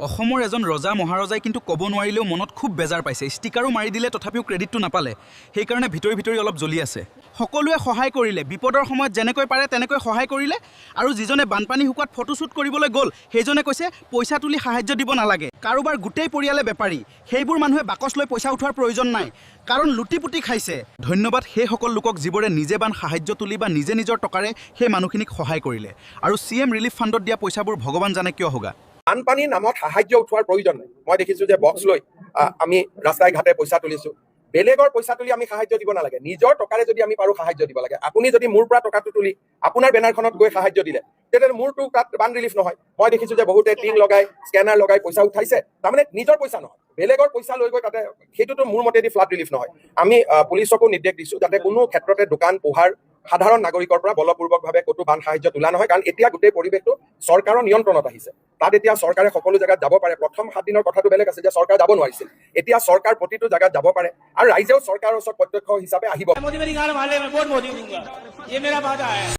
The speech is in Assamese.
অসমৰ এজন ৰজা মহাৰজাই কিন্তু ক'ব নোৱাৰিলেও মনত খুব বেজাৰ পাইছে। ষ্টিকাৰো মাৰি দিলে তথাপিও ক্ৰেডিটটো নাপালে। সেইকাৰণে ভিতৰি ভিতৰি অলপ জ্বলি আছে। সকলোৱে সহায় কৰিলে, বিপদৰ সময়ত যেনেকৈ পাৰে তেনেকৈ সহায় কৰিলে। আৰু যিজনে বানপানী শুকোৱাত ফটোশ্বুট কৰিবলৈ গ'ল সেইজনে কৈছে পইচা তুলি সাহায্য দিব নালাগে। কাৰোবাৰ গোটেই পৰিয়ালে বেপাৰী, সেইবোৰ মানুহে বাকচ লৈ পইচা উঠোৱাৰ প্ৰয়োজন নাই, কাৰণ লুটিপুটি খাইছে। ধন্যবাদ সেইসকল লোকক যিবোৰে নিজে বান সাহায্য তুলি বা নিজে নিজৰ টকাৰে সেই মানুহখিনিক সহায় কৰিলে। আৰু CM ৰিলিফ ফাণ্ডত দিয়া পইচাবোৰ ভগৱান জানে কিয় হোগা। বানপানীৰ নামত সাহায্য উঠোৱাৰ প্ৰয়োজন নাই। মই দেখিছোঁ যে বক্স লৈ আমি ৰাস্তাই ঘাটে পইচা তুলিছোঁ। বেলেগৰ পইচা তুলি আমি সাহায্য দিব নালাগে, নিজৰ টকাৰে যদি আমি পাৰোঁ সাহায্য দিব লাগে। আপুনি যদি মোৰ পৰা টকাটো তুলি আপোনাৰ বেনাৰখনত গৈ সাহায্য দিলে তেতিয়াহ'লে মোৰতো তাত বান ৰিলিফ নহয়। মই দেখিছোঁ যে বহুতে টিং লগাই স্কেনাৰ লগাই পইচা উঠাইছে, তাৰমানে নিজৰ পইচা নহয়, বেলেগৰ পইচা লৈ গৈ তাতে, সেইটোতো মোৰ মতেদি ফ্লাড ৰিলিফ নহয়। আমি পুলিচকো নিৰ্দেশ দিছোঁ যাতে কোনো ক্ষেত্ৰতে দোকান পোহাৰ সাধাৰণ নাগৰিকৰ পৰা বলপূৰ্বকভাৱে ক'তো বান সাহায্য তোলা নহয়, কাৰণ এতিয়া গোটেই পৰিৱেশটো চৰকাৰৰ নিয়ন্ত্ৰণত আহিছে। তাত এতিয়া চৰকাৰে সকলো জেগাত যাব পাৰে। প্ৰথম 7 দিনৰ কথাটো বেলেগ আছে যে চৰকাৰ যাব নোৱাৰিছিল, এতিয়া চৰকাৰ প্ৰতিটো জেগাত যাব পাৰে আৰু ৰাইজেও চৰকাৰৰ ওচৰত প্ৰত্যক্ষ হিচাপে আহিব।